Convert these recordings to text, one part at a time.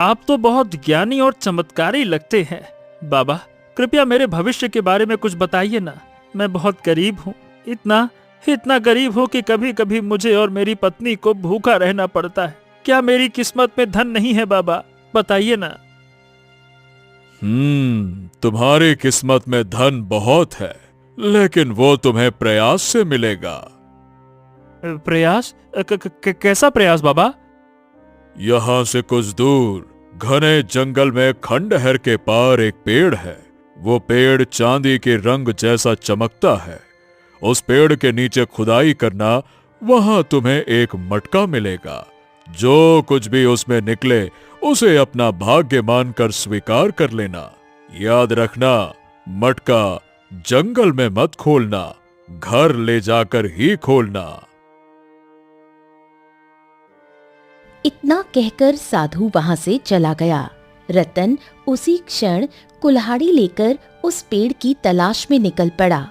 आप तो बहुत ज्ञानी और चमत्कारी लगते हैं। बाबा, कृपया मेरे भविष्य के बारे में कुछ बताइए ना। मैं बहुत गरीब हूँ, इतना इतना गरीब हूँ कि कभी कभी मुझे और मेरी पत्नी को भूखा रहना पड़ता है। क्या मेरी किस्मत में धन नहीं है बाबा? बताइए ना। तुम्हारी किस्मत में धन बहुत है, लेकिन वो तुम्हें प्रयास से मिलेगा। प्रयास? कैसा प्रयास बाबा? यहाँ से कुछ दूर घने जंगल में खंडहर के पार एक पेड़ है। वो पेड़ चांदी के रंग जैसा चमकता है। उस पेड़ के नीचे खुदाई करना, वहां तुम्हें एक मटका मिलेगा। जो कुछ भी उसमें निकले उसे अपना भाग्य मानकर स्वीकार कर लेना। याद रखना, मटका जंगल में मत खोलना, घर ले जाकर ही खोलना। इतना कहकर साधु वहां से चला गया। रतन उसी क्षण कुल्हाड़ी लेकर उस पेड़ की तलाश में निकल पड़ा।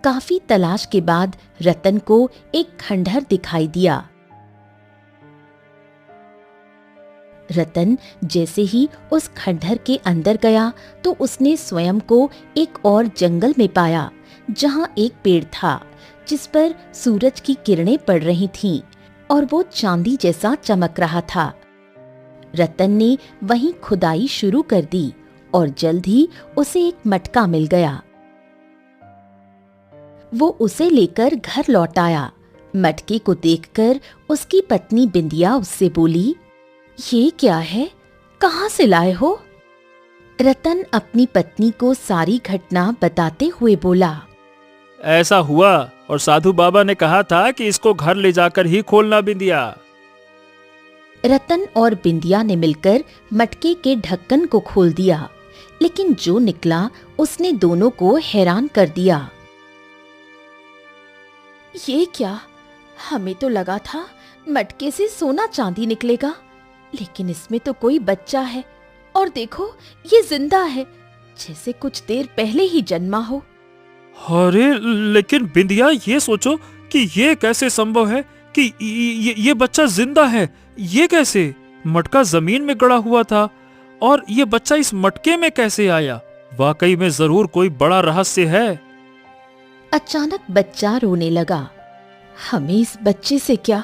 काफी तलाश के बाद रतन को एक खंडहर दिखाई दिया। रतन जैसे ही उस खंडहर के अंदर गया तो उसने स्वयं को एक और जंगल में पाया, जहां एक पेड़ था जिस पर सूरज की किरणें पड़ रही थीं और वो चांदी जैसा चमक रहा था। रतन ने वहीं खुदाई शुरू कर दी और जल्द ही उसे एक मटका मिल गया। वो उसे लेकर घर लौट आया। मटके को देखकर उसकी पत्नी बिंदिया उससे बोली, ये क्या है? कहाँ से लाए हो? रतन अपनी पत्नी को सारी घटना बताते हुए बोला, ऐसा हुआ और साधु बाबा ने कहा था कि इसको घर ले जाकर ही खोलना बिंदिया। रतन और बिंदिया ने मिलकर मटके के ढक्कन को खोल दिया, लेकिन जो निकला उसने दोनों को हैरान कर दिया। ये क्या? हमें तो लगा था मटके से सोना चांदी निकलेगा, लेकिन इसमें तो कोई बच्चा है और देखो ये जिंदा है, जैसे कुछ देर पहले ही जन्मा हो। अरे लेकिन बिंदिया, ये सोचो कि ये कैसे संभव है कि ये बच्चा जिंदा है। ये कैसे? मटका जमीन में गड़ा हुआ था और ये बच्चा इस मटके में कैसे आया? वाकई में जरूर कोई बड़ा रहस्य है। अचानक बच्चा रोने लगा। हमें इस बच्चे से क्या?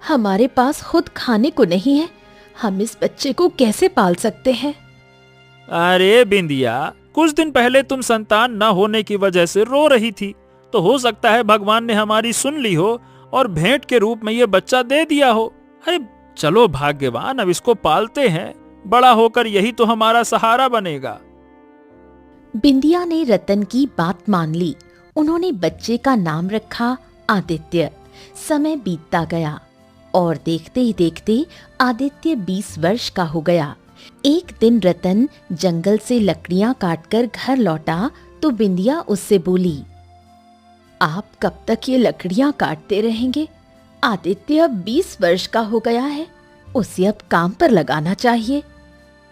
हमारे पास खुद खाने को नहीं है, हम इस बच्चे को कैसे पाल सकते हैं? अरे बिंदिया, कुछ दिन पहले तुम संतान न होने की वजह से रो रही थी, तो हो सकता है भगवान ने हमारी सुन ली हो और भेंट के रूप में ये बच्चा दे दिया हो। अरे चलो भाग्यवान, अब इसको पालते हैं, बड़ा होकर यही तो हमारा सहारा बनेगा। बिंदिया ने रतन की बात मान ली। उन्होंने बच्चे का नाम रखा आदित्य। समय बीतता गया और देखते ही देखते आदित्य 20 वर्ष का हो गया। एक दिन रतन जंगल से लकड़ियां काटकर घर लौटा तो बिंदिया उससे बोली, आप कब तक ये लकड़ियां काटते रहेंगे? आदित्य अब 20 वर्ष का हो गया है, उसे अब काम पर लगाना चाहिए।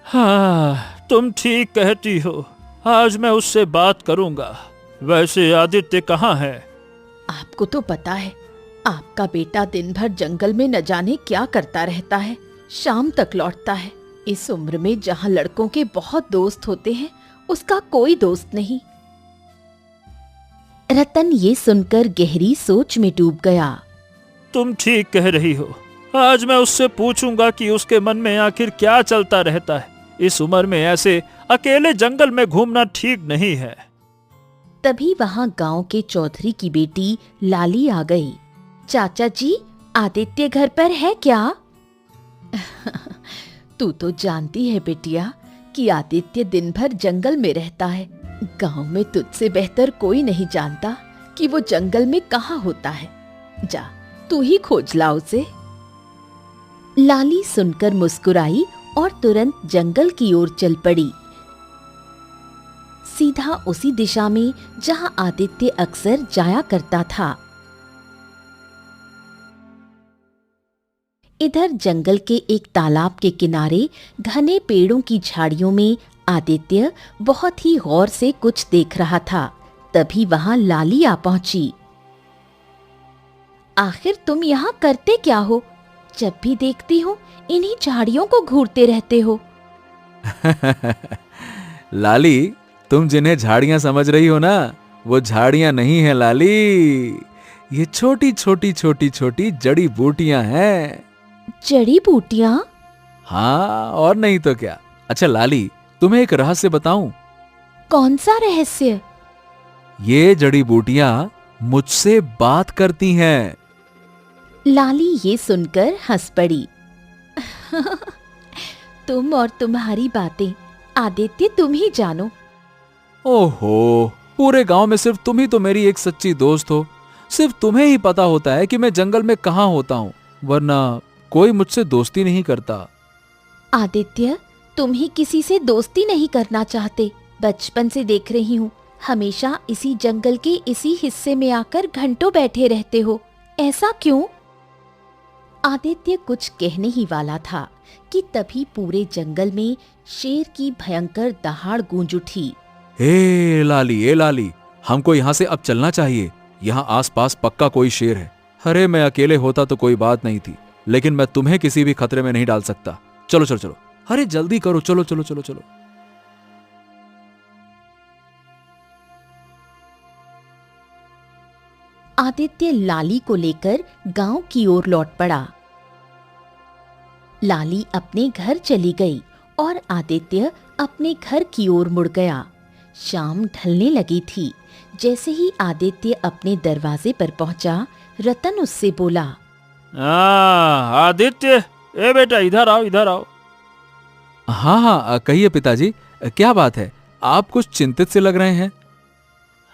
हाँ, तुम ठीक कहती हो, आज मैं उससे बात करूंगा। वैसे आदित्य कहाँ है? आपको तो पता है, आपका बेटा दिन भर जंगल में न जाने क्या करता रहता है, शाम तक लौटता है। इस उम्र में जहाँ लड़कों के बहुत दोस्त होते हैं, उसका कोई दोस्त नहीं। रतन ये सुनकर गहरी सोच में डूब गया। तुम ठीक कह रही हो, आज मैं उससे पूछूंगा कि उसके मन में आखिर क्या चलता रहता है। इस उम्र में ऐसे अकेले जंगल में घूमना ठीक नहीं है। तभी वहां गांव के चौधरी की बेटी लाली आ गई। चाचा जी, आदित्य घर पर है क्या? तू तो जानती है बेटिया कि आदित्य दिन भर जंगल में रहता है। गांव में तुझसे बेहतर कोई नहीं जानता कि वो जंगल में कहाँ होता है। जा, तू ही खोज ला उसे। लाली सुनकर मुस्कुराई और तुरंत जंगल की ओर चल पड़ी, सीधा उसी दिशा में जहां आदित्य अक्सर जाया करता था। इधर जंगल के एक तालाब के किनारे घने पेड़ों की झाड़ियों में आदित्य बहुत ही गौर से कुछ देख रहा था। तभी वहां लाली आ पहुंची। आखिर तुम यहाँ करते क्या हो? जब भी देखती हूँ इन्हीं झाड़ियों को घूरते रहते हो। लाली, तुम जिन्हें झाड़ियां समझ रही हो ना, वो झाड़ियां नहीं है लाली, ये छोटी छोटी छोटी छोटी जड़ी बूटियां हैं। जड़ी बूटियां? हाँ, और नहीं तो क्या। अच्छा लाली, तुम्हें एक रहस्य बताऊं? कौन सा रहस्य? ये जड़ी बूटियां मुझसे बात करती हैं। लाली ये सुनकर हंस पड़ी। तुम और तुम्हारी बातें, आदित्य तुम ही जानो। ओहो, पूरे गांव में सिर्फ तुम ही तो मेरी एक सच्ची दोस्त हो। सिर्फ तुम्हें ही पता होता है कि मैं जंगल में कहाँ होता हूँ, वरना कोई मुझसे दोस्ती नहीं करता। आदित्य, तुम ही किसी से दोस्ती नहीं करना चाहते। बचपन से देख रही हूँ, हमेशा इसी जंगल के इसी हिस्से में आकर घंटों बैठे रहते हो। ऐसा क्यों? आदित्य कुछ कहने ही वाला था कि तभी पूरे जंगल में शेर की भयंकर दहाड़ गूंज उठी। ए लाली, हमको यहाँ से अब चलना चाहिए। यहाँ आसपास पक्का कोई शेर है। अरे मैं अकेले होता तो कोई बात नहीं थी, लेकिन मैं तुम्हें किसी भी खतरे में नहीं डाल सकता। चलो चलो चलो, अरे जल्दी करो, चलो चलो चलो चलो। आदित्य लाली को लेकर गांव की ओर लौट पड़ा। लाली अपने घर चली गई और आदित्य अपने घर की ओर मुड़ गया। शाम ढलने लगी थी। जैसे ही आदित्य अपने दरवाजे पर पहुंचा, रतन उससे बोला, आदित्य, ए बेटा, इधर आओ इधर आओ। हाँ हाँ, कहिए पिताजी, क्या बात है? आप कुछ चिंतित से लग रहे हैं।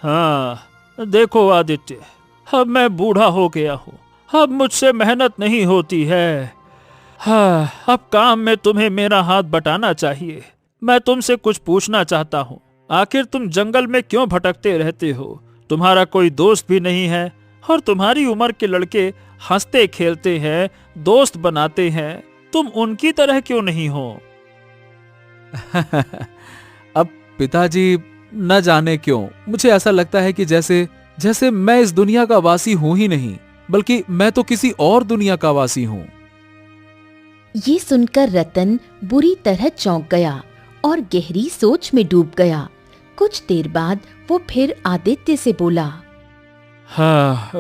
हाँ, देखो आदित्य, अब मैं बूढ़ा हो गया हूँ। अब मुझसे मेहनत नहीं होती है। हाँ, अब काम में तुम्हें मेरा हाथ बटाना चाहिए। मैं तुमसे कुछ पूछना चाहता हूँ। आखिर तुम जंगल में क्यों भटकते रहते हो? तुम्हारा कोई दोस्त भी नहीं है, और तुम्हारी उम्र के लड़के हंसते खेलते हैं, दोस्त बनाते हैं। तुम उनकी तरह क्यों नहीं हो? अब पिताजी, न जाने क्यों मुझे ऐसा लगता है कि जैसे मैं इस दुनिया का वासी हूं ही नहीं, बल्कि मैं तो किसी और दुनिया का वासी हूं। ये सुनकर रतन बुरी तरह चौंक गया और गहरी सोच में डूब गया। कुछ देर बाद वो फिर आदित्य से बोला, हाँ,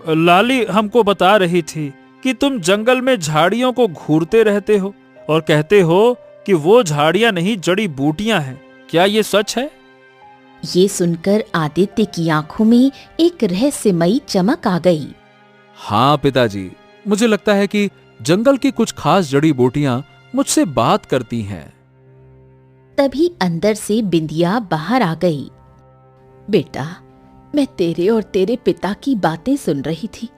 लाली हमको बता रही थी कि तुम जंगल में झाड़ियों को घूरते रहते हो और कहते हो कि वो झाड़ियां नहीं, जड़ी बूटियां हैं। क्या ये सच है? ये सुनकर आदित्य की आंखों में एक रहस्यमयी चमक आ गई। हाँ पिताजी, मुझे लगता है कि जंगल की कुछ खास जड़ी बूटियां मुझसे बात करती हैं। तभी अंदर से बिंदिया बाहर आ गई। बेटा, मैं तेरे और तेरे पिता की बातें सुन रही थी।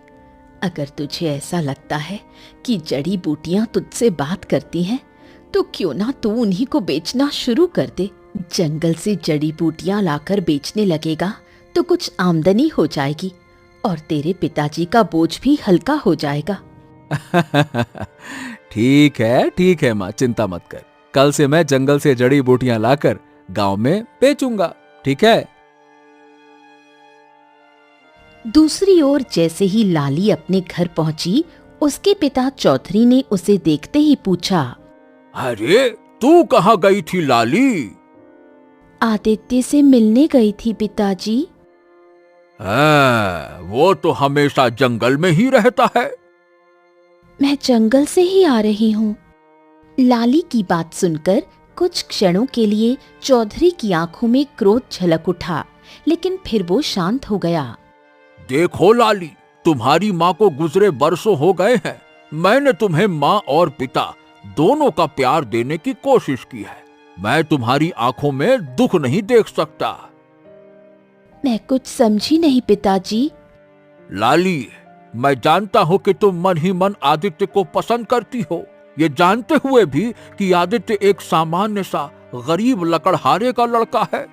अगर तुझे ऐसा लगता है कि जड़ी बूटियां तुझसे बात करती हैं, तो क्यों ना तू उन्हीं को बेचना शुरू कर दे। जंगल से जड़ी बूटियां लाकर बेचने लगेगा तो कुछ आमदनी हो जाएगी और तेरे पिताजी का बोझ भी हल्का हो जाएगा। ठीक है माँ, चिंता मत कर। कल से मैं जंगल से जड़ी बूटियां लाकर गांव में बेचूंगा, ठीक है? दूसरी ओर जैसे ही लाली अपने घर पहुंची, उसके पिता चौधरी ने उसे देखते ही पूछा, अरे तू कहाँ गई थी लाली? आदित्य से मिलने गई थी पिताजी। वो तो हमेशा जंगल में ही रहता है। मैं जंगल से ही आ रही हूँ। लाली की बात सुनकर कुछ क्षणों के लिए चौधरी की आंखों में क्रोध झलक उठा, लेकिन फिर वो शांत हो गया। देखो लाली, तुम्हारी माँ को गुजरे बरसों हो गए हैं। मैंने तुम्हें माँ और पिता दोनों का प्यार देने की कोशिश की है। मैं तुम्हारी आंखों में दुख नहीं देख सकता। मैं कुछ समझी नहीं पिताजी। लाली, मैं जानता हूँ कि तुम मन ही मन आदित्य को पसंद करती हो, ये जानते हुए भी कि आदित्य एक सामान्य सा गरीब लकड़हारे का लड़का है।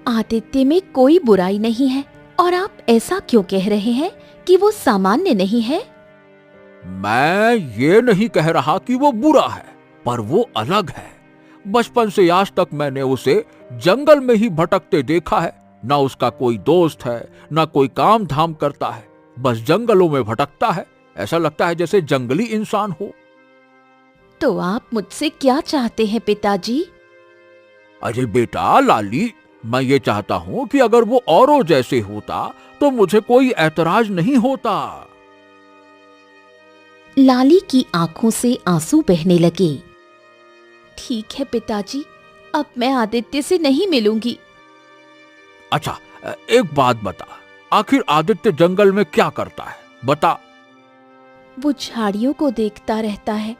आदित्य में कोई बुराई नहीं है, और आप ऐसा क्यों कह रहे हैं कि वो सामान्य नहीं है? मैं ये नहीं कह रहा कि वो बुरा है, पर वो अलग है। बचपन से आज तक मैंने उसे जंगल में ही भटकते देखा है। ना उसका कोई दोस्त है, ना कोई काम धाम करता है, बस जंगलों में भटकता है। ऐसा लगता है जैसे जंगली इंसान हो। तो आप मुझसे क्या चाहते हैं पिताजी? अरे बेटा लाली, मैं ये चाहता हूं कि अगर वो औरों जैसे होता तो मुझे कोई ऐतराज नहीं होता। लाली की आंखों से आंसू बहने लगे। ठीक है पिताजी, अब मैं आदित्य से नहीं मिलूंगी। अच्छा, एक बात बता, आखिर आदित्य जंगल में क्या करता है, बता। वो झाड़ियों को देखता रहता है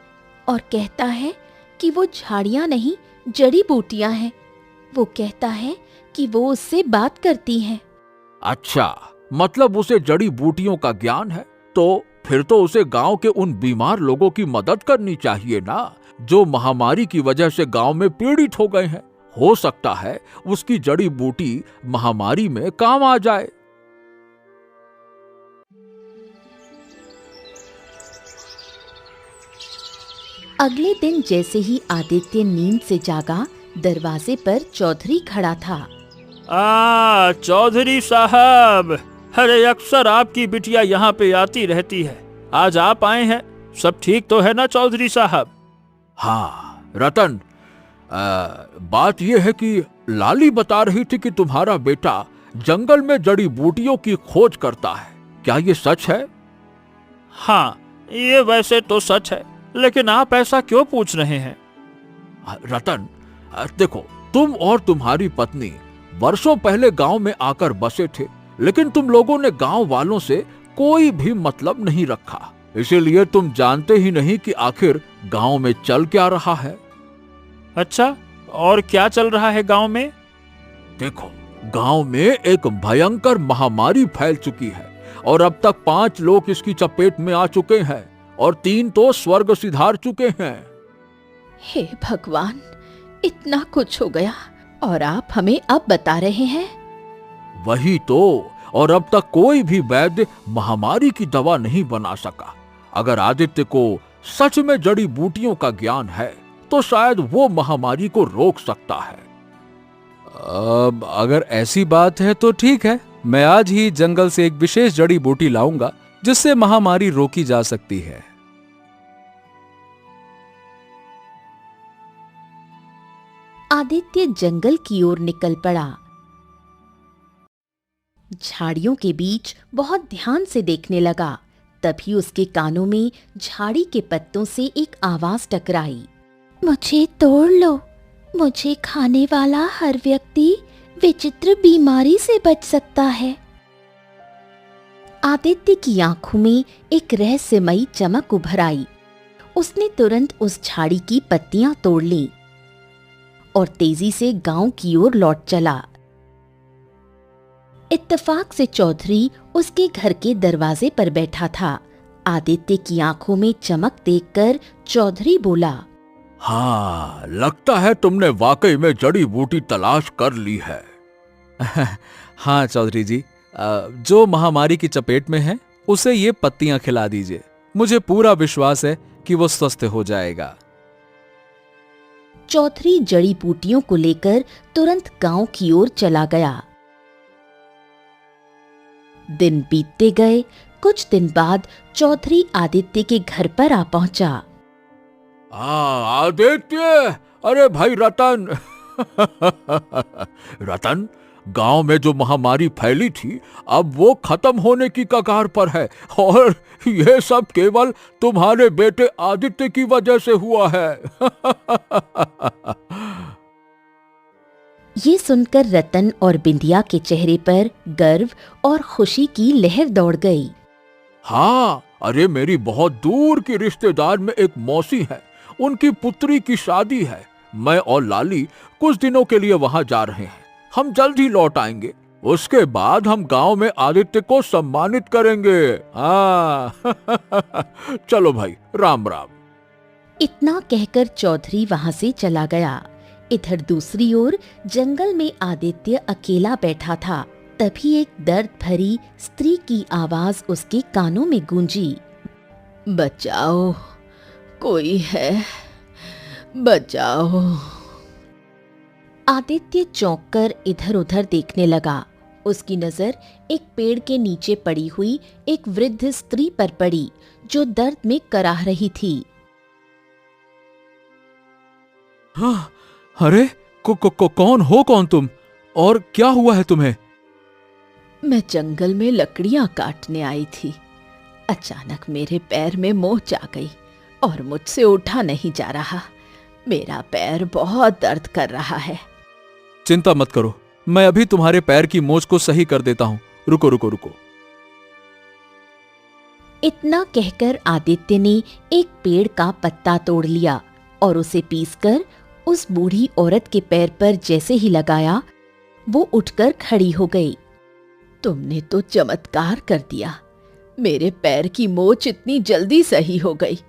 और कहता है कि वो झाड़ियां नहीं, जड़ी बूटियां हैं। वो कहता है कि वो उससे बात करती हैं। अच्छा, मतलब उसे जड़ी बूटियों का ज्ञान है। तो फिर तो उसे गांव के उन बीमार लोगों की मदद करनी चाहिए ना, जो महामारी की वजह से गांव में पीड़ित हो गए हैं। हो सकता है उसकी जड़ी बूटी महामारी में काम आ जाए। अगले दिन जैसे ही आदित्य नींद से जागा, दरवाजे पर चौधरी खड़ा था। चौधरी साहब, अरे अक्सर आपकी बिटिया यहाँ पे आती रहती है, आज आप आए हैं। सब ठीक तो है ना चौधरी साहब? हाँ रतन, बात यह है कि लाली बता रही थी कि तुम्हारा बेटा जंगल में जड़ी बूटियों की खोज करता है। क्या ये सच है? हाँ, ये वैसे तो सच है, लेकिन आप ऐसा क्यों पूछ रहे हैं? रतन, देखो, तुम और तुम्हारी पत्नी वर्षों पहले गांव में आकर बसे थे, लेकिन तुम लोगों ने गांव वालों से कोई भी मतलब नहीं रखा। इसीलिए तुम जानते ही नहीं कि आखिर गांव में चल क्या रहा है। अच्छा, और क्या चल रहा है गांव में? देखो, गांव में एक भयंकर महामारी फैल चुकी है और अब तक 5 लोग इसकी चपेट में आ चुके हैं और 3 तो स्वर्ग सिधार चुके हैं। हे भगवान, इतना कुछ हो गया और आप हमें अब बता रहे हैं? वही तो, और अब तक कोई भी वैद्य महामारी की दवा नहीं बना सका। अगर आदित्य को सच में जड़ी बूटियों का ज्ञान है तो शायद वो महामारी को रोक सकता है। अब अगर ऐसी बात है तो ठीक है, मैं आज ही जंगल से एक विशेष जड़ी बूटी लाऊंगा जिससे महामारी रोकी जा सकती है। आदित्य जंगल की ओर निकल पड़ा। झाड़ियों के बीच बहुत ध्यान से देखने लगा। तभी उसके कानों में झाड़ी के पत्तों से एक आवाज टकराई। मुझे तोड़ लो, मुझे खाने वाला हर व्यक्ति विचित्र बीमारी से बच सकता है। आदित्य की आंखों में एक रहस्यमयी चमक उभर आई। उसने तुरंत उस झाड़ी की पत्तियां तोड़ ली और तेजी से गांव की ओर लौट चला। इत्तेफाक से चौधरी उसके घर के दरवाजे पर बैठा था। आदित्य की आंखों में चमक देखकर चौधरी बोला, हाँ, लगता है तुमने वाकई में जड़ी बूटी तलाश कर ली है। हाँ चौधरी जी, जो महामारी की चपेट में है उसे ये पत्तियां खिला दीजिए। मुझे पूरा विश्वास है कि वो स्वस्थ हो जाएगा। चौधरी जड़ी बूटियों को लेकर तुरंत गांव की ओर चला गया। दिन बीतते गए। कुछ दिन बाद चौधरी आदित्य के घर पर आ पहुंचा। आदित्य, अरे भाई रतन। रतन, गांव में जो महामारी फैली थी अब वो खत्म होने की कगार पर है और ये सब केवल तुम्हारे बेटे आदित्य की वजह से हुआ है। ये सुनकर रतन और बिंदिया के चेहरे पर गर्व और खुशी की लहर दौड़ गई। हाँ, अरे मेरी बहुत दूर की रिश्तेदार में एक मौसी है, उनकी पुत्री की शादी है। मैं और लाली कुछ दिनों के लिए वहां जा रहे हैं। हम जल्द ही लौट आएंगे। उसके बाद हम गांव में आदित्य को सम्मानित करेंगे। हाँ। चलो भाई, राम राम। इतना कहकर चौधरी वहां से चला गया। इधर दूसरी ओर जंगल में आदित्य अकेला बैठा था। तभी एक दर्द भरी स्त्री की आवाज उसके कानों में गूंजी। बचाओ, कोई है, बचाओ। आदित्य चौंक कर इधर उधर देखने लगा उसकी नजर एक पेड़ के नीचे पड़ी हुई एक वृद्ध स्त्री पर पड़ी जो दर्द में कराह रही थी। हाँ, अरे कौन हो तुम, और क्या हुआ है तुम्हें? मैं जंगल में लकड़ियां काटने आई थी। अचानक मेरे पैर में मोच आ गई और मुझसे उठा नहीं जा रहा। मेरा पैर बहुत दर्द कर रहा है। चिंता मत करो, मैं अभी तुम्हारे पैर की मोच को सही कर देता हूं। रुको रुको रुको। इतना कहकर आदित्य ने एक पेड़ का पत्ता तोड़ लिया और उसे पीसकर उस बूढ़ी औरत के पैर पर जैसे ही लगाया, वो उठकर खड़ी हो गई। तुमने तो चमत्कार कर दिया, मेरे पैर की मोच इतनी जल्दी सही हो गई।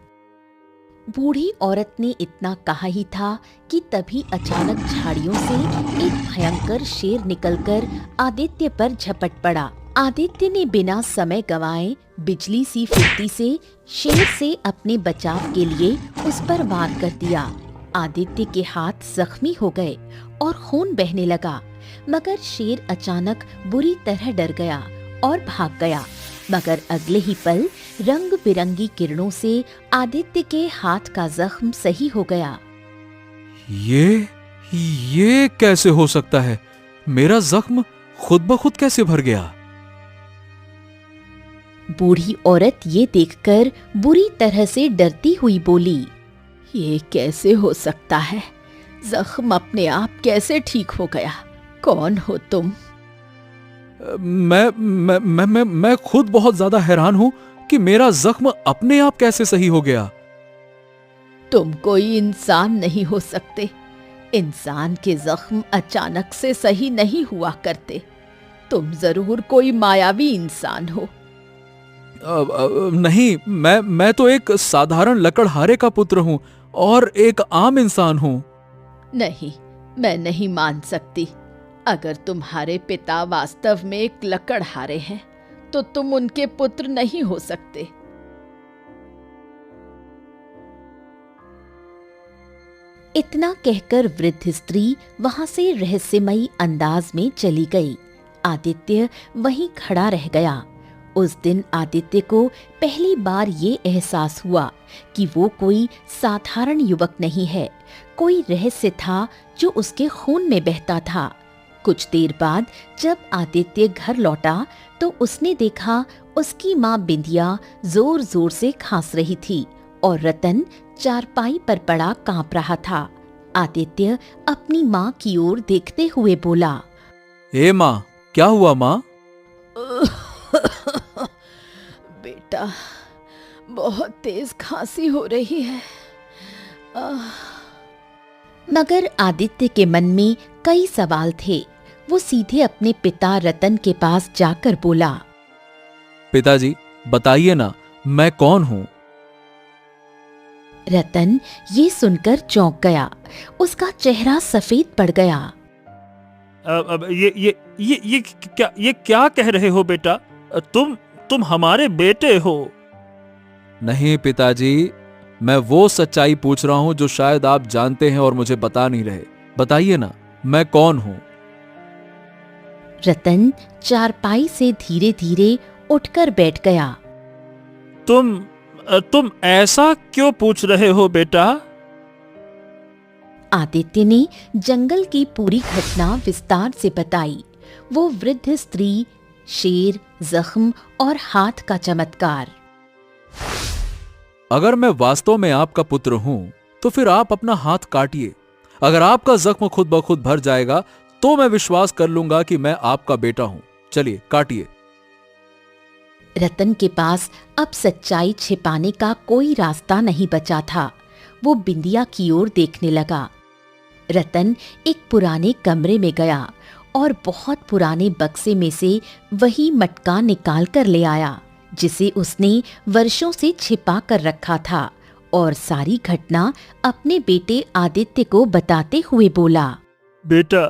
बूढ़ी औरत ने इतना कहा ही था कि तभी अचानक झाड़ियों से एक भयंकर शेर निकलकर आदित्य पर झपट पड़ा। आदित्य ने बिना समय गंवाए बिजली सी फुर्ती से शेर से अपने बचाव के लिए उस पर वार कर दिया। आदित्य के हाथ जख्मी हो गए और खून बहने लगा, मगर शेर अचानक बुरी तरह डर गया और भाग गया। मगर अगले ही पल रंग बिरंगी किरणों से आदित्य के हाथ का जख्म सही हो गया। ये कैसे हो सकता है? मेरा जख्म खुद ब खुद कैसे भर गया? बूढ़ी औरत ये देखकर बुरी तरह से डरती हुई बोली, ये कैसे हो सकता है? जख्म अपने आप कैसे ठीक हो गया? कौन हो तुम? मैं खुद बहुत ज्यादा हैरान हूं कि मेरा जख्म अपने आप कैसे सही हो गया। तुम कोई इंसान नहीं हो सकते। इंसान के जख्म अचानक से सही नहीं हुआ करते। तुम जरूर कोई मायावी इंसान हो। नहीं, मैं तो एक साधारण लकड़हारे का पुत्र हूं और एक आम इंसान हूं। नहीं, मैं नहीं मान सकती। अगर तुम्हारे पिता वास्तव में एक लकड़हारे हैं तो तुम उनके पुत्र नहीं हो सकते। इतना कहकर वृद्ध स्त्री वहां से रहस्यमयी अंदाज में चली गई। आदित्य वहीं खड़ा रह गया। उस दिन आदित्य को पहली बार ये एहसास हुआ कि वो कोई साधारण युवक नहीं है, कोई रहस्य था जो उसके खून में बहता था। कुछ देर बाद जब आदित्य घर लौटा तो उसने देखा उसकी माँ बिंदिया जोर जोर से खांस रही थी और रतन चारपाई पर पड़ा कांप रहा था। आदित्य अपनी माँ की ओर देखते हुए बोला, ए माँ, क्या हुआ माँ? बेटा, बहुत तेज खांसी हो रही है। मगर आदित्य के मन में कई सवाल थे। वो सीधे अपने पिता रतन के पास जाकर बोला, पिताजी, बताइए ना, मैं कौन हूँ? रतन ये सुनकर चौंक गया। उसका चेहरा सफेद पड़ गया। अब ये क्या कह रहे हो बेटा? तुम हमारे बेटे हो? नहीं पिताजी, मैं वो सच्चाई पूछ रहा हूं जो शायद आप जानते हैं और मुझे बता नहीं रहे। बताइए ना, मैं कौन हूं? रतन चारपाई से धीरे धीरे उठकर बैठ गया। तुम ऐसा क्यों पूछ रहे हो बेटा? आदित्य ने जंगल की पूरी घटना विस्तार से बताई। वो वृद्ध स्त्री, शेर, जख्म और हाथ का चमत्कार। अगर मैं वास्तव में आपका पुत्र हूं तो फिर आप अपना हाथ काटिए। अगर आपका जख्म खुद ब खुद भर जाएगा तो मैं विश्वास कर लूंगा कि मैं आपका बेटा हूं। चलिए, काटिए। रतन के पास अब सच्चाई छिपाने का कोई रास्ता नहीं बचा था। वो बिंदिया की ओर देखने लगा। रतन एक पुराने कमरे में गया और बहुत पुराने बक्से में से वही मटका निकाल कर ले आया जिसे उसने वर्षों से छिपा कर रखा था, और सारी घटना अपने बेटे आदित्य को बताते हुए बोला, बेटा,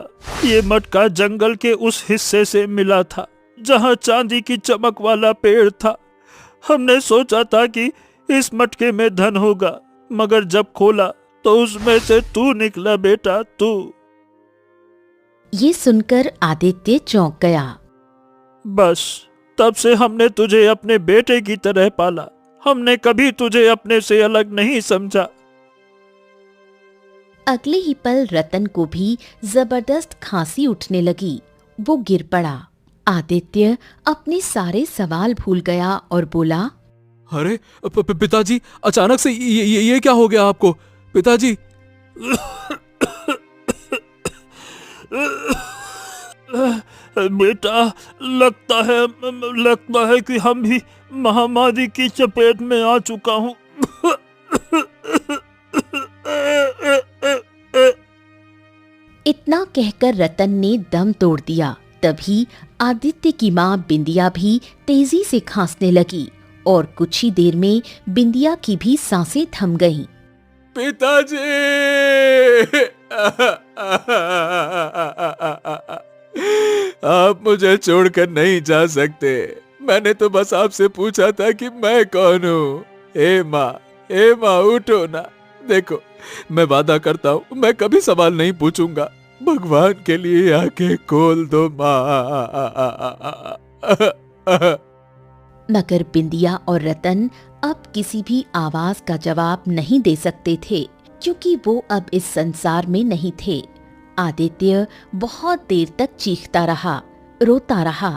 ये मटका जंगल के उस हिस्से से मिला था जहाँ चांदी की चमक वाला पेड़ था। हमने सोचा था कि इस मटके में धन होगा, मगर जब खोला तो उसमें से तू निकला बेटा, तू। ये सुनकर आदित्य चौंक गया। बस तब से हमने तुझे अपने बेटे की तरह पाला। हमने कभी तुझे अपने से अलग नहीं समझा। अगले ही पल रतन को भी जबरदस्त खांसी उठने लगी। वो गिर पड़ा। आदित्य अपने सारे सवाल भूल गया और बोला, अरे पिताजी, अचानक से ये क्या हो गया आपको पिताजी? बेटा, लगता है कि हम भी महामारी की चपेट में आ चुका हूँ। इतना कहकर रतन ने दम तोड़ दिया। तभी आदित्य की माँ बिंदिया भी तेजी से खांसने लगी और कुछ ही देर में बिंदिया की भी सांसें थम गईं। पिताजी! आप मुझे छोड़कर नहीं जा सकते। मैंने तो बस आपसे पूछा था कि मैं कौन हूँ। हे माँ, उठो ना। देखो, मैं वादा करता हूँ मैं कभी सवाल नहीं पूछूंगा। भगवान के लिए आंखें खोल दो माँ। मगर बिंदिया और रतन अब किसी भी आवाज का जवाब नहीं दे सकते थे, क्योंकि वो अब इस संसार में नहीं थे। आदित्य बहुत देर तक चीखता रहा, रोता रहा,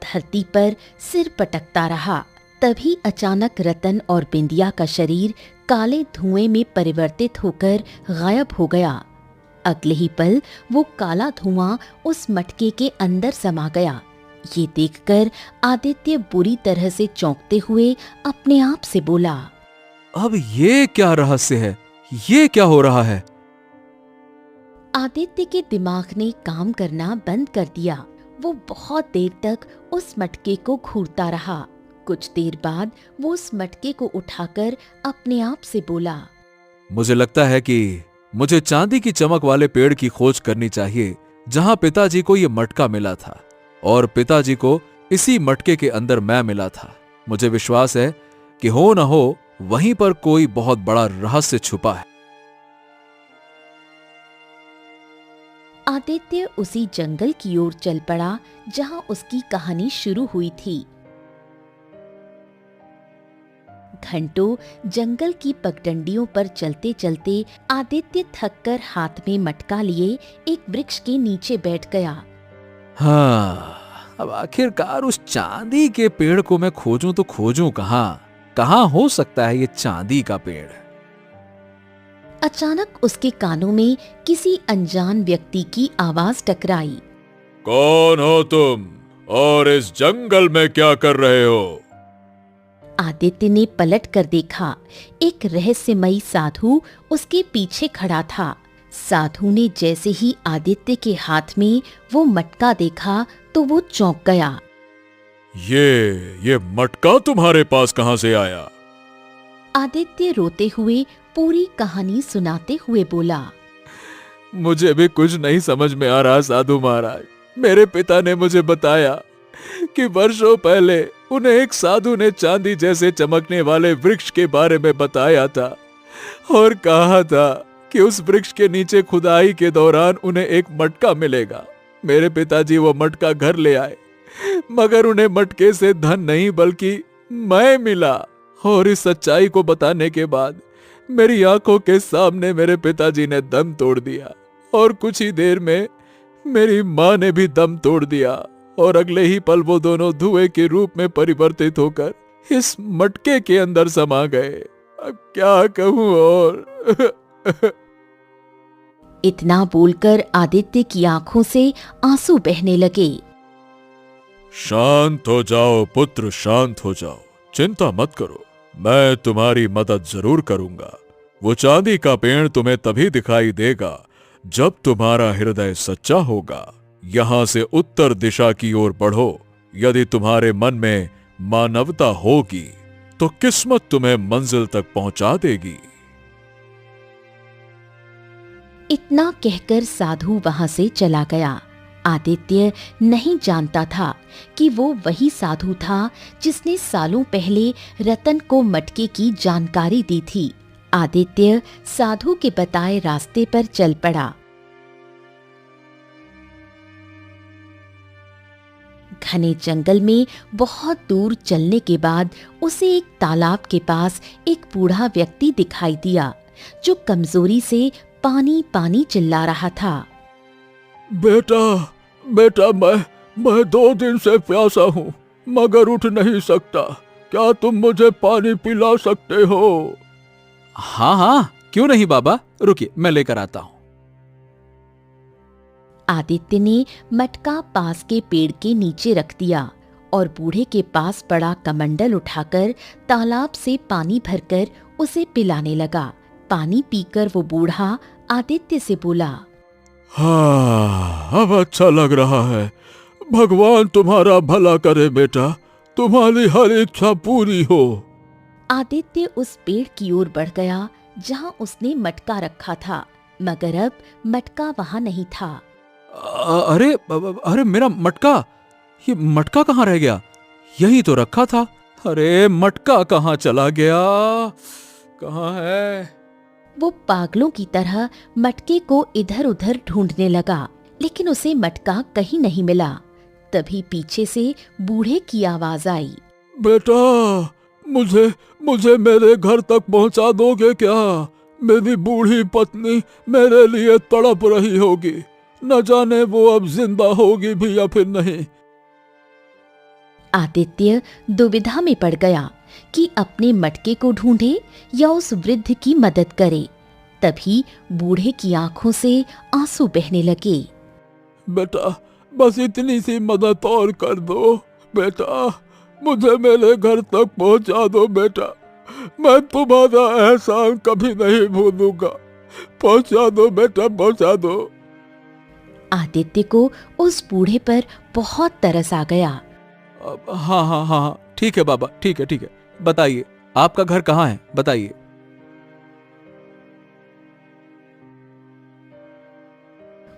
धरती पर सिर पटकता रहा। तभी अचानक रतन और बिंदिया का शरीर काले धुएं में परिवर्तित होकर गायब हो गया। अगले ही पल वो काला धुआं उस मटके के अंदर समा गया। ये देखकर आदित्य बुरी तरह से चौंकते हुए अपने आप से बोला, अब ये क्या रहस्य है? ये क्या हो रहा है? आदित्य के दिमाग ने काम करना बंद कर दिया। वो बहुत देर तक उस मटके को घूरता रहा। कुछ देर बाद वो उस मटके को उठाकर अपने आप से बोला, मुझे लगता है कि मुझे चांदी की चमक वाले पेड़ की खोज करनी चाहिए जहां पिताजी को यह मटका मिला था, और पिताजी को इसी मटके के अंदर मैं मिला था। मुझे विश्वास है कि हो न हो वहीं पर कोई बहुत बड़ा रहस्य छुपा है। आदित्य उसी जंगल की ओर चल पड़ा जहां उसकी कहानी शुरू हुई थी। घंटों जंगल की पगडंडियों पर चलते चलते आदित्य थककर हाथ में मटका लिए एक वृक्ष के नीचे बैठ गया। हाँ, अब आखिरकार उस चांदी के पेड़ को मैं खोजूं तो खोजूं कहां हो सकता है ये चांदी का पेड़? अचानक उसके कानों में किसी अनजान व्यक्ति की आवाज टकराई। कौन हो तुम और इस जंगल में क्या कर रहे हो? आदित्य ने पलट कर देखा। एक रहस्यमयी साधु उसके पीछे खड़ा था। साधु ने जैसे ही आदित्य के हाथ में वो मटका देखा तो वो चौंक गया। ये मटका तुम्हारे पास कहां से आया? आदित्य रोते हुए पूरी कहानी सुनाते हुए बोला, मुझे भी कुछ नहीं समझ में आ रहा साधु महाराज। मेरे पिता ने मुझे बताया कि वर्षों पहले उन्हें एक साधु ने चांदी जैसे चमकने वाले वृक्ष के बारे में बताया था और कहा था कि उस वृक्ष के नीचे खुदाई के दौरान उन्हें एक मटका मिलेगा। मेरे पिताजी वो मटका घर ले आए, मगर उन्हें मटके से धन नहीं बल्कि मैं मिला। और इस सच्चाई को बताने के बाद मेरी आंखों के सामने मेरे पिताजी ने दम तोड़ दिया और कुछ ही देर में मेरी माँ ने भी दम तोड़ दिया और अगले ही पल वो दोनों धुएं के रूप में परिवर्तित होकर इस मटके के अंदर समा गए। अब क्या कहूं और इतना बोलकर आदित्य की आंखों से आंसू बहने लगे। शांत हो जाओ पुत्र, शांत हो जाओ, चिंता मत करो, मैं तुम्हारी मदद जरूर करूंगा। वो चांदी का पेड़ तुम्हें तभी दिखाई देगा जब तुम्हारा हृदय सच्चा होगा। यहां से उत्तर दिशा की ओर बढ़ो। यदि तुम्हारे मन में मानवता होगी तो किस्मत तुम्हें मंजिल तक पहुंचा देगी। इतना कहकर साधु वहां से चला गया। आदित्य नहीं जानता था कि वो वही साधु था जिसने सालों पहले रतन को मटके की जानकारी दी थी। आदित्य साधु के बताए रास्ते पर चल पड़ा। घने जंगल में बहुत दूर चलने के बाद उसे एक तालाब के पास एक बूढ़ा व्यक्ति दिखाई दिया जो कमजोरी से पानी पानी चिल्ला रहा था। बेटा बेटा, मैं 2 दिन से प्यासा हूँ मगर उठ नहीं सकता। क्या तुम मुझे पानी पिला सकते हो? हाँ हाँ, क्यों नहीं बाबा, रुकिए मैं लेकर आता हूं। आदित्य ने मटका पास के पेड़ के नीचे रख दिया और बूढ़े के पास पड़ा कमंडल उठाकर तालाब से पानी भरकर उसे पिलाने लगा। पानी पीकर वो बूढ़ा आदित्य से बोला, हाँ, अब अच्छा लग रहा है। भगवान तुम्हारा भला करे बेटा, तुम्हारी हर इच्छा पूरी हो। आदित्य उस पेड़ की ओर बढ़ गया जहां उसने मटका रखा था, मगर अब मटका वहां नहीं था। अरे अरे, मेरा मटका, ये मटका कहाँ रह गया? यही तो रखा था। अरे मटका कहाँ चला गया? कहाँ है? वो पागलों की तरह मटके को इधर उधर ढूंढने लगा, लेकिन उसे मटका कहीं नहीं मिला। तभी पीछे से बूढ़े की आवाज आई, बेटा, मुझे मेरे घर तक पहुंचा दोगे क्या? मेरी बूढ़ी पत्नी मेरे लिए तड़प रही होगी, न जाने वो अब जिंदा होगी भी या फिर नहीं। आदित्य दुविधा में पड़ गया कि अपने मटके को ढूंढे या उस वृद्ध की मदद करे। तभी बूढ़े की आंखों से आंसू बहने लगे। बेटा, बस इतनी सी मदद और कर दो बेटा, मुझे मेरे घर तक पहुंचा दो बेटा, मैं तुम्हारा एहसान कभी नहीं भूलूंगा। पहुंचा दो बेटा, पहुंचा दो। आदित्य को उस बूढ़े पर बहुत तरस आ गया। हाँ हाँ हाँ, ठीक है बाबा, ठीक है, बताइए आपका घर कहाँ है, बताइए।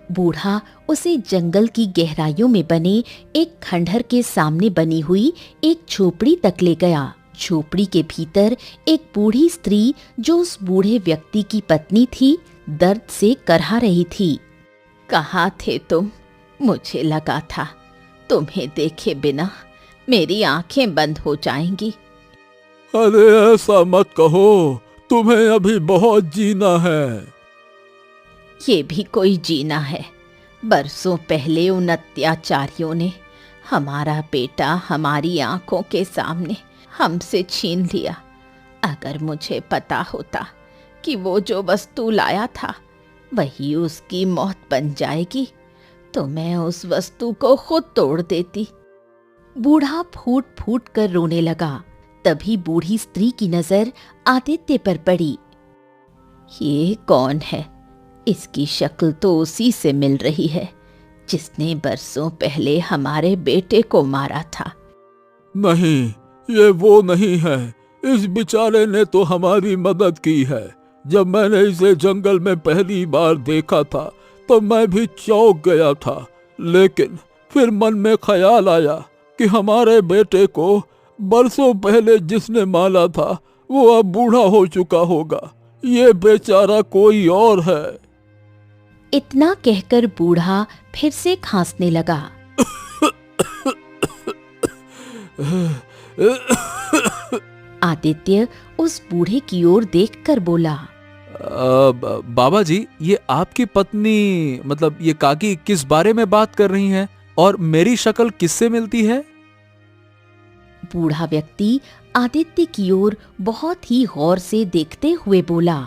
बूढ़ा उसे जंगल की गहराइयों में बने एक खंडहर के सामने बनी हुई एक झोपड़ी तक ले गया। झोपड़ी के भीतर एक बूढ़ी स्त्री, जो उस बूढ़े व्यक्ति की पत्नी थी, दर्द से करहा रही थी। कहाँ थे तुम? मुझे लगा था तुम्हें देखे बिना मेरी आंखें बंद हो जाएंगी। अरे ऐसा मत कहो, तुम्हें अभी बहुत जीना है। ये भी कोई जीना है? बरसों पहले उन अत्याचारियों ने हमारा बेटा हमारी आंखों के सामने हमसे छीन लिया। अगर मुझे पता होता कि वो जो वस्तु लाया था वही उसकी मौत बन जाएगी, तो मैं उस वस्तु को खुद तोड़ देती। बूढ़ा फूट फूट कर रोने लगा। तभी बूढ़ी स्त्री की नजर आदित्य पर पड़ी। ये कौन है? इसकी शक्ल तो उसी से मिल रही है जिसने बरसों पहले हमारे बेटे को मारा था। नहीं, ये वो नहीं है। इस बेचारे ने तो हमारी मदद की है। जब मैंने इसे जंगल में पहली बार देखा था तो मैं भी चौंक गया था, लेकिन फिर मन में ख्याल आया कि हमारे बेटे को बरसों पहले जिसने मारा था वो अब बूढ़ा हो चुका होगा। ये बेचारा कोई और है। इतना कहकर बूढ़ा फिर से खांसने लगा। आदित्य उस बूढ़े की ओर देखकर बोला, बाबा जी, ये आपकी पत्नी, मतलब ये काकी किस बारे में बात कर रही हैं और मेरी शक्ल किससे मिलती है? बूढ़ा व्यक्ति आदित्य की ओर बहुत ही गौर से देखते हुए बोला,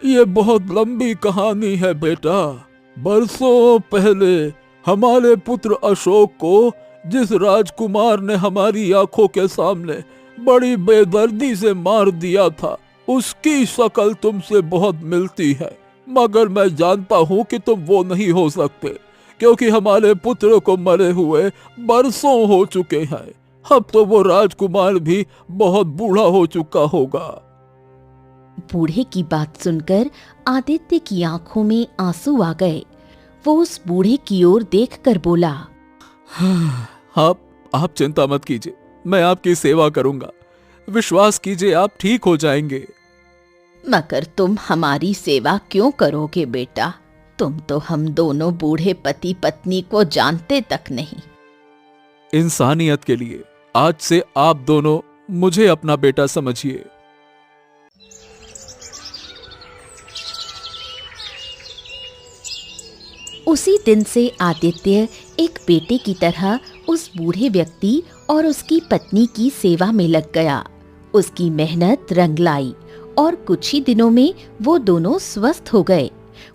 ये बहुत लंबी कहानी है बेटा। बरसों पहले हमारे पुत्र अशोक को जिस राजकुमार ने हमारी आंखों के सामने बड़ी बेदर्दी से मार दिया था, उसकी शक्ल तुमसे बहुत मिलती है, मगर मैं जानता हूँ कि तुम वो नहीं हो सकते, क्योंकि हमारे पुत्र को मरे हुए बरसों हो चुके हैं। अब तो वो राजकुमार भी बहुत बूढ़ा हो चुका होगा। बूढ़े की बात सुनकर आदित्य की आंखों में आंसू आ गए। वो उस बूढ़े की ओर देखकर बोला, आप चिंता मत कीजिए, मैं आपकी सेवा करूंगा। विश्वास कीजिए, आप ठीक हो जाएंगे। मगर तुम हमारी सेवा क्यों करोगे बेटा? तुम तो हम दोनों बूढ़े पति पत्नी को जानते तक नहीं। इंसानियत के लिए आज से आप दोनों मुझे अपना बेटा समझिए। उसी दिन से आदित्य एक बेटे की तरह उस बूढ़े व्यक्ति और उसकी पत्नी की सेवा में लग गया। उसकी मेहनत रंग लाई और कुछ ही दिनों में वो दोनों स्वस्थ हो गए।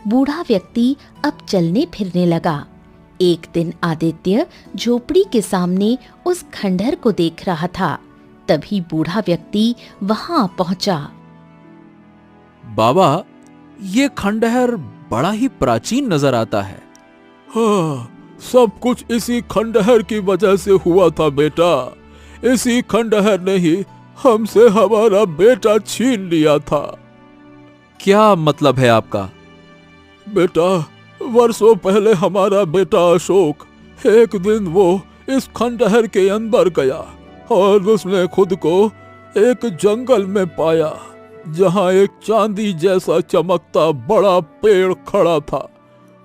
बूढ़ा व्यक्ति अब चलने फिरने लगा। एक दिन आदित्य झोपड़ी के सामने उस खंडहर को देख रहा था। तभी बूढ़ा व्यक्ति वहां पहुंचा। बाबा, ये खंडहर बड़ा ही प्राचीन नजर आता है। हाँ, सब कुछ इसी खंडहर की वजह से हुआ था बेटा। इसी खंडहर ने ही हमसे हमारा बेटा छीन लिया था। क्या मतलब है आपका? बेटा, वर्षों पहले हमारा बेटा अशोक, एक दिन वो इस खंडहर के अंदर गया और उसने खुद को एक जंगल में पाया जहां एक चांदी जैसा चमकता बड़ा पेड़ खड़ा था।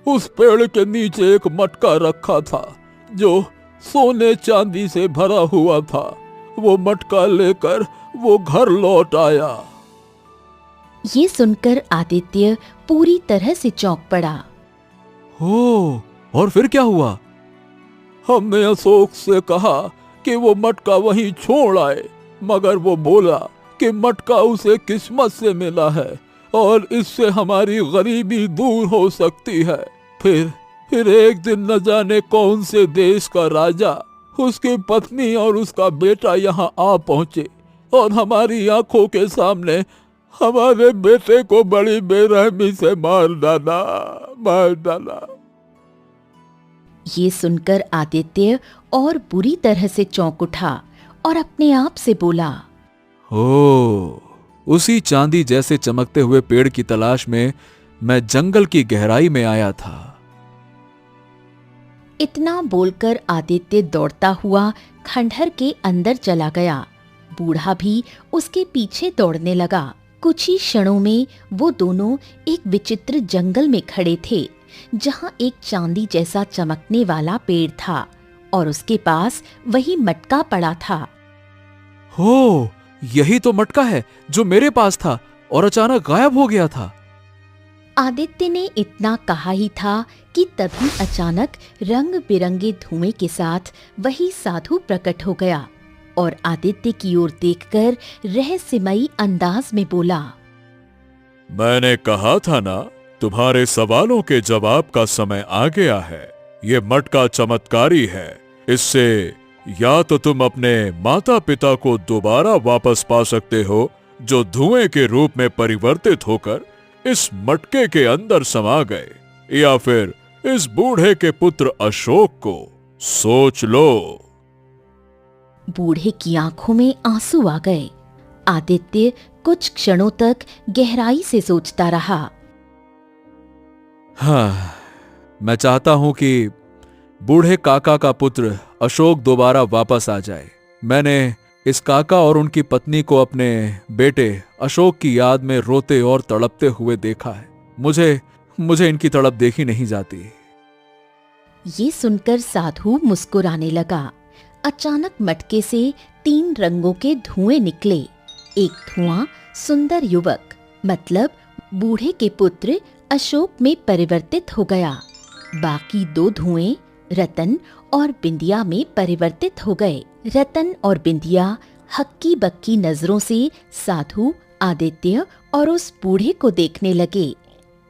उस पेड़ के नीचे एक मटका रखा था जो सोने चांदी से भरा हुआ था। वो मटका लेकर वो घर लौट आया। ये सुनकर आदित्य पूरी तरह से चौंक पड़ा। हो, और फिर क्या हुआ? हमने अशोक से कहा कि वो मटका वहीं छोड़ आए, मगर वो बोला कि मटका उसे किस्मत से मिला है और इससे हमारी गरीबी दूर हो सकती है। फिर एक दिन न जाने कौन से देश का राजा, उसकी पत्नी और उसका बेटा यहाँ आ पहुंचे और हमारी आंखों के सामने हमारे बेटे को बड़ी बेरहमी से मार डाला। ये सुनकर आदित्य और बुरी तरह से चौंक उठा और अपने आप से बोला, ओ, उसी चांदी जैसे चमकते हुए पेड़ की तलाश में मैं जंगल की गहराई में आया था। इतना बोलकर आदित्य दौड़ता हुआ खंडहर के अंदर चला गया। बूढ़ा भी उसके पीछे दौड़ने लगा। कुछ ही क्षणों में वो दोनों एक विचित्र जंगल में खड़े थे जहां एक चांदी जैसा चमकने वाला पेड़ था और उसके पास वही मटका पड़ा था। हो, यही तो मटका है जो मेरे पास था और अचानक गायब हो गया था। आदित्य ने इतना कहा ही था कि तभी अचानक रंग बिरंगे धुएं के साथ वही साधु प्रकट हो गया और आदित्य की ओर देखकर रहस्यमयी अंदाज में बोला, मैंने कहा था ना, तुम्हारे सवालों के जवाब का समय आ गया है। ये मटका चमत्कारी है। इससे या तो तुम अपने माता पिता को दोबारा वापस पा सकते हो जो धुएं के रूप में परिवर्तित होकर इस मटके के अंदर समा गए, या फिर इस बूढ़े के पुत्र अशोक को। सोच लो। बूढ़े की आंखों में आंसू आ गए। आदित्य कुछ क्षणों तक गहराई से सोचता रहा। हाँ, मैं चाहता हूं कि बूढ़े काका का पुत्र अशोक दोबारा वापस आ जाए। मैंने इस काका और उनकी पत्नी को अपने बेटे अशोक की याद में रोते और तड़पते हुए देखा है। मुझे इनकी तड़प देखी नहीं जाती। ये सुनकर साधु मुस्कुराने लगा। अचानक मटके से 3 रंगों के धुएं निकले। एक धुआं सुंदर युवक मतलब बूढ़े के पुत्र अशोक में परिवर्तित हो गया। बाकी 2 धुएं रतन और बिंदिया में परिवर्तित हो गए। रतन और बिंदिया हक्की बक्की नजरों से साधु, आदित्य और उस बूढ़े को देखने लगे।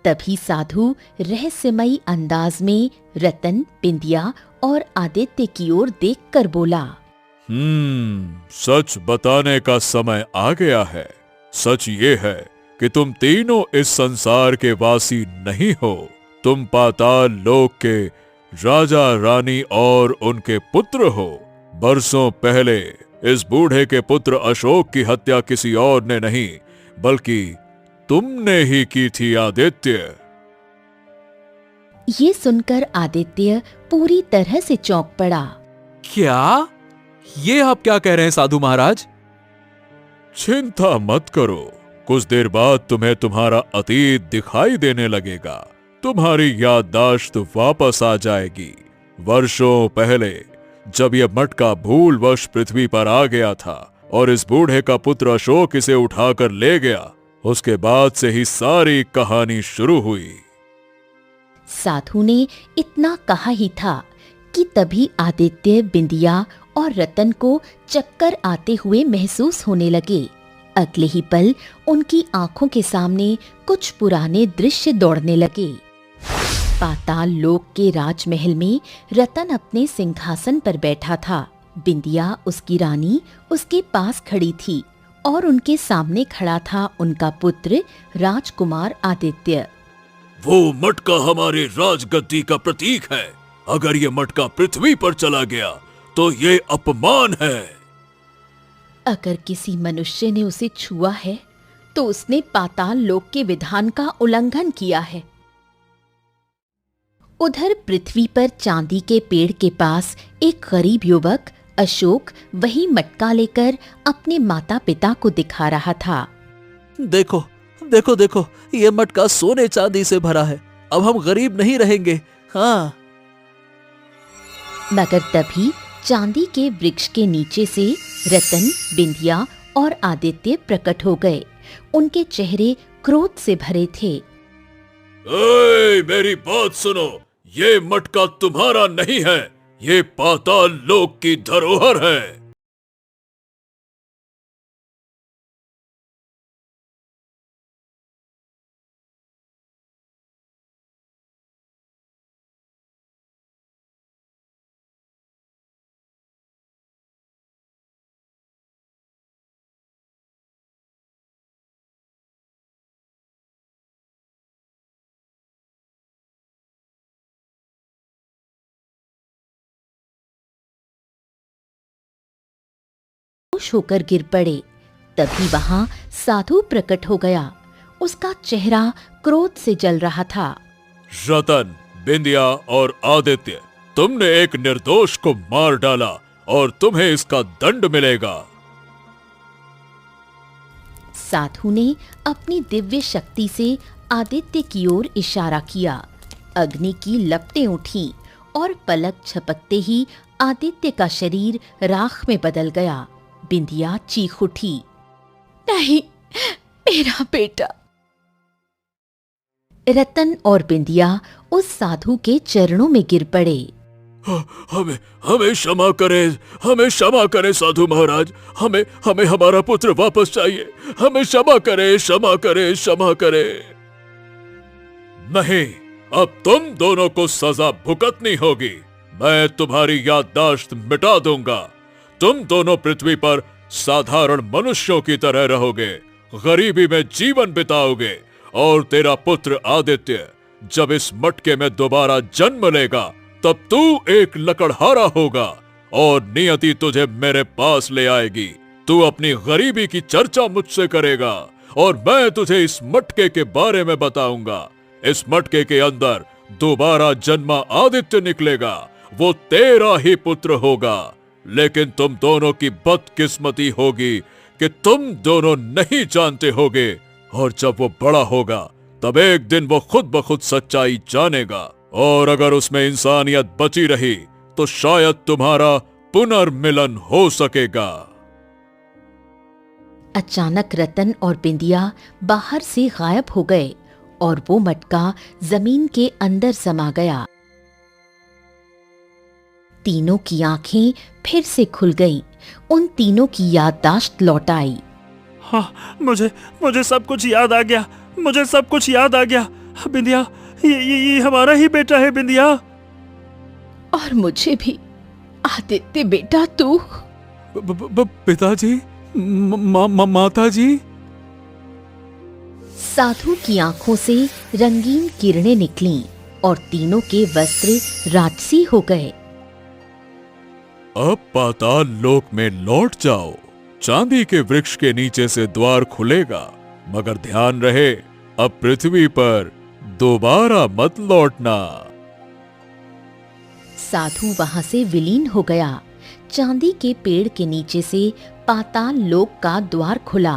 तभी साधु रहस्यमयी अंदाज में रतन, बिंदिया और आदित्य की ओर देखकर बोला, सच बताने का समय आ गया है। सच ये है कि तुम तीनों इस संसार के वासी नहीं हो। तुम पाताल लोक के राजा रानी और उनके पुत्र हो। बरसों पहले इस बूढ़े के पुत्र अशोक की हत्या किसी और ने नहीं बल्कि तुमने ही की थी आदित्य। ये सुनकर आदित्य पूरी तरह से चौंक पड़ा। क्या? ये आप क्या कह रहे हैं साधु महाराज? चिंता मत करो, कुछ देर बाद तुम्हें तुम्हारा अतीत दिखाई देने लगेगा। तुम्हारी याददाश्त वापस आ जाएगी। वर्षों पहले जब यह मटका भूलवश पृथ्वी पर आ गया था और इस बूढ़े का पुत्र अशोक इसे उठाकर ले गया, उसके बाद से ही सारी कहानी शुरू हुई। साधु ने इतना कहा ही था कि तभी आदित्य, बिंदिया और रतन को चक्कर आते हुए महसूस होने लगे। अगले ही पल उनकी आंखों के सामने कुछ पुराने दृश्य दौड़ने लगे। पाताल लोक के राजमहल में रतन अपने सिंहासन पर बैठा था। बिंदिया, उसकी रानी, उसके पास खड़ी थी और उनके सामने खड़ा था उनका पुत्र राजकुमार आदित्य। वो मटका हमारे राजगद्दी का प्रतीक है। अगर ये मटका पृथ्वी पर चला गया तो ये अपमान है। अगर किसी मनुष्य ने उसे छुआ है तो उसने पाताल लोक के विधान का उल्लंघन किया है। उधर पृथ्वी पर चांदी के पेड़ के पास एक गरीब युवक अशोक वही मटका लेकर अपने माता पिता को दिखा रहा था। देखो देखो देखो, ये मटका सोने चांदी से भरा है। अब हम गरीब नहीं रहेंगे। हाँ। मगर तभी चांदी के वृक्ष के नीचे से रतन, बिंदिया और आदित्य प्रकट हो गए। उनके चेहरे क्रोध से भरे थे। मेरी बात सुनो, ये मटका तुम्हारा नहीं है, ये पाताल लोक की धरोहर है। होश होकर गिर पड़े। तभी वहां साधु प्रकट हो गया। उसका चेहरा क्रोध से जल रहा था। रतन, बिंदिया और आदित्य, तुमने एक निर्दोष को मार डाला और तुम्हें इसका दंड मिलेगा। साधु ने अपनी दिव्य शक्ति से आदित्य की ओर इशारा किया। अग्नि की लपटें उठी और पलक झपकते ही आदित्य का शरीर राख में बदल गया। बिंदिया चीख उठी, नहीं, मेरा बेटा। रतन और बिंदिया उस साधु के चरणों में गिर पड़े। हमें हमें क्षमा करें, हमें क्षमा करें साधु महाराज। हमें हमें हमारा पुत्र वापस चाहिए। हमें क्षमा करें, क्षमा करें, क्षमा करें। नहीं, अब तुम दोनों को सजा भुगतनी होगी। मैं तुम्हारी याददाश्त मिटा दूंगा। तुम दोनों पृथ्वी पर साधारण मनुष्यों की तरह रहोगे, गरीबी में जीवन बिताओगे और तेरा पुत्र आदित्य जब इस मटके में दोबारा जन्म लेगा तब तू एक लकड़हारा होगा और नियति तुझे मेरे पास ले आएगी। तू अपनी गरीबी की चर्चा मुझसे करेगा और मैं तुझे इस मटके के बारे में बताऊंगा। इस मटके के अंदर दोबारा जन्मा आदित्य निकलेगा। वो तेरा ही पुत्र होगा। लेकिन तुम दोनों की बदकिस्मती होगी कि तुम दोनों नहीं जानते होगे और जब वो बड़ा होगा तब एक दिन वो खुद ब खुद सच्चाई जानेगा और अगर उसमें इंसानियत बची रही तो शायद तुम्हारा पुनर्मिलन हो सकेगा। अचानक रतन और बिंदिया बाहर से गायब हो गए और वो मटका जमीन के अंदर समा गया। तीनों की आंखें फिर से खुल गईं। उन तीनों की याददाश्त लौट आई। हाँ, मुझे सब कुछ याद आ गया। मुझे सब कुछ याद आ गया। बिंदिया, ये हमारा ही बेटा है। बिंदिया, और मुझे भी। आदित्य बेटा, तू? पिताजी, माताजी। साधु की आंखों से रंगीन किरणें निकलीं और तीनों के वस्त्र राजसी हो गए। अब पाताल लोक में लौट जाओ। चांदी के वृक्ष के नीचे से द्वार खुलेगा, मगर ध्यान रहे अब पृथ्वी पर दोबारा मत लौटना। साधु वहां से विलीन हो गया। चांदी के पेड़ के नीचे से पाताल लोक का द्वार खुला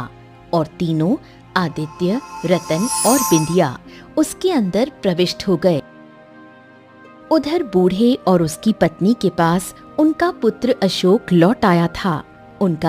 और तीनों, आदित्य, रतन और बिंदिया, उसके अंदर प्रविष्ट हो गए। उधर बूढ़े और उसकी पत्नी के पास उनका पुत्र अशोक लौट आया था। उनका